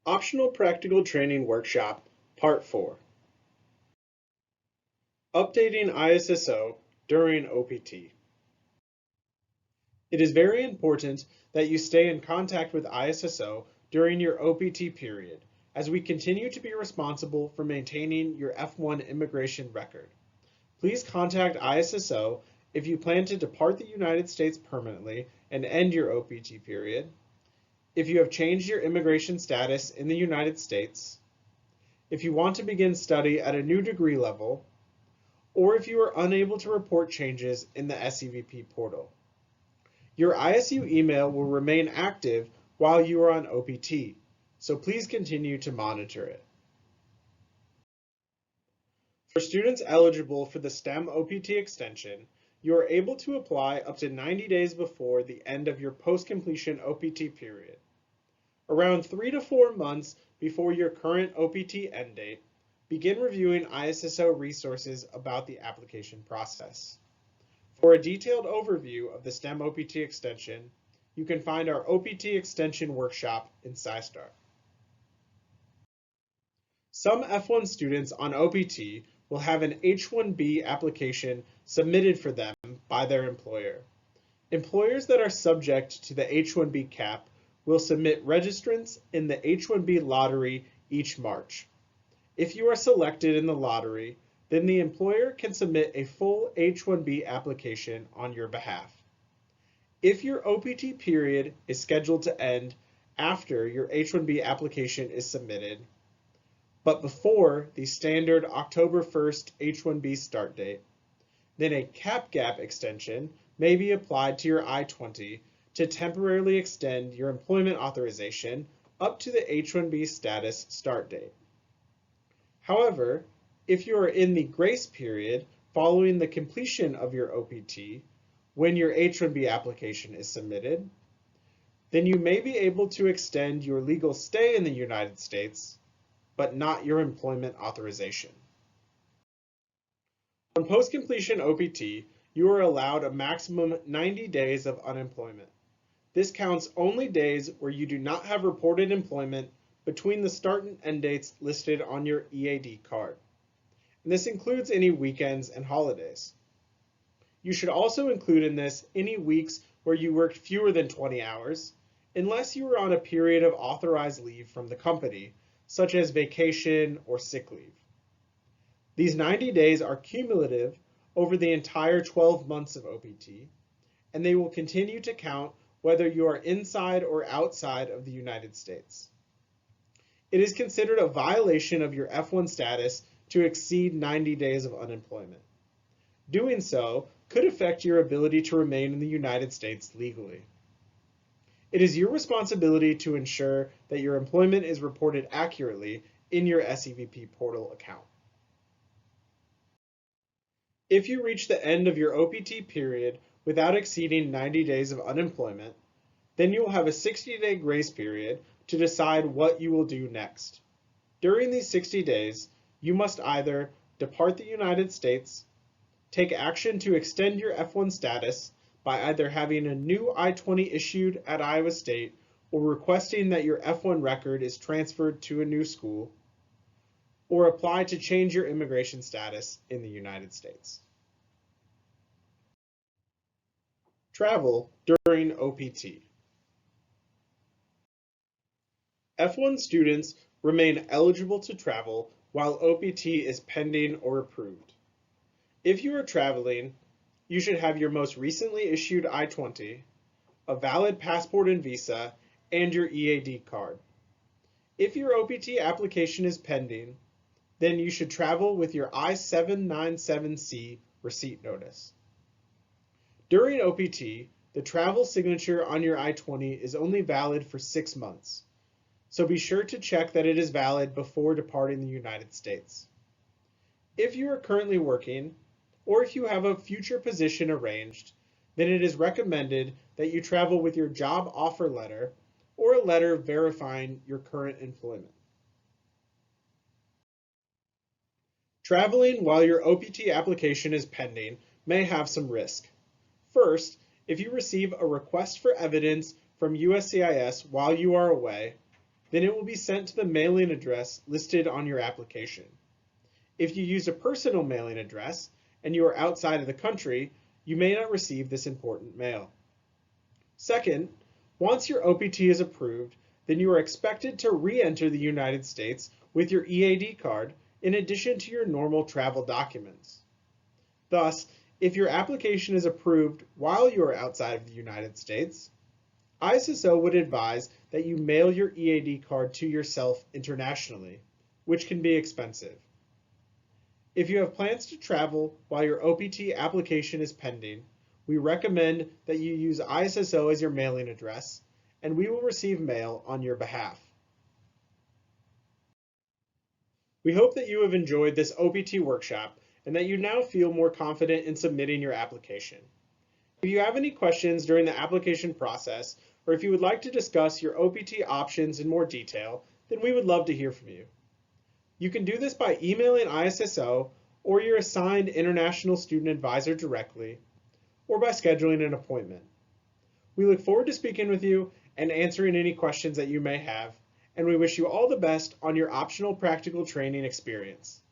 Optional Practical Training Workshop, Part 4. Updating ISSO during OPT. It is very important that you stay in contact with ISSO during your OPT period, as we continue to be responsible for maintaining your F1 immigration record. Please contact ISSO if you plan to depart the United States permanently and end your OPT period, if you have changed your immigration status in the United States, if you want to begin study at a new degree level, or if you are unable to report changes in the SEVP portal. Your ISU email will remain active while you are on OPT, so please continue to monitor it. For students eligible for the STEM OPT extension, you are able to apply up to 90 days before the end of your post-completion OPT period. Around 3 to 4 months before your current OPT end date, begin reviewing ISSO resources about the application process. For a detailed overview of the STEM OPT extension, you can find our OPT extension workshop in SciStar. Some F1 students on OPT will have an H-1B application submitted for them by their employer. Employers that are subject to the H-1B cap will submit registrants in the H-1B lottery each March. If you are selected in the lottery, then the employer can submit a full H-1B application on your behalf. If your OPT period is scheduled to end after your H-1B application is submitted, but before the standard October 1st H-1B start date, then a cap gap extension may be applied to your I-20 to temporarily extend your employment authorization up to the H-1B status start date. However, if you are in the grace period following the completion of your OPT, when your H-1B application is submitted, then you may be able to extend your legal stay in the United States, but not your employment authorization. On post-completion OPT, you are allowed a maximum 90 days of unemployment. This counts only days where you do not have reported employment between the start and end dates listed on your EAD card. And this includes any weekends and holidays. You should also include in this any weeks where you worked fewer than 20 hours, unless you are on a period of authorized leave from the company, such as vacation or sick leave. These 90 days are cumulative over the entire 12 months of OPT, and they will continue to count whether you are inside or outside of the United States. It is considered a violation of your F1 status to exceed 90 days of unemployment. Doing so could affect your ability to remain in the United States legally. It is your responsibility to ensure that your employment is reported accurately in your SEVP portal account. If you reach the end of your OPT period without exceeding 90 days of unemployment, then you will have a 60-day grace period to decide what you will do next. During these 60 days, you must either depart the United States, take action to extend your F1 status by either having a new I-20 issued at Iowa State or requesting that your F1 record is transferred to a new school, or apply to change your immigration status in the United States. Travel during OPT. F1 students remain eligible to travel while OPT is pending or approved. If you are traveling, you should have your most recently issued I-20, a valid passport and visa, and your EAD card. If your OPT application is pending, then you should travel with your I-797C receipt notice. During OPT, the travel signature on your I-20 is only valid for 6 months, so be sure to check that it is valid before departing the United States. If you are currently working, or if you have a future position arranged, then it is recommended that you travel with your job offer letter or a letter verifying your current employment. Traveling while your OPT application is pending may have some risk. First, if you receive a request for evidence from USCIS while you are away, then it will be sent to the mailing address listed on your application. If you use a personal mailing address and you are outside of the country, you may not receive this important mail. Second, once your OPT is approved, then you are expected to re-enter the United States with your EAD card in addition to your normal travel documents. Thus, if your application is approved while you are outside of the United States, ISSO would advise that you mail your EAD card to yourself internationally, which can be expensive. If you have plans to travel while your OPT application is pending, we recommend that you use ISSO as your mailing address, and we will receive mail on your behalf. We hope that you have enjoyed this OPT workshop and that you now feel more confident in submitting your application. If you have any questions during the application process, or if you would like to discuss your OPT options in more detail, then we would love to hear from you. You can do this by emailing ISSO or your assigned international student advisor directly, or by scheduling an appointment. We look forward to speaking with you and answering any questions that you may have, and we wish you all the best on your optional practical training experience.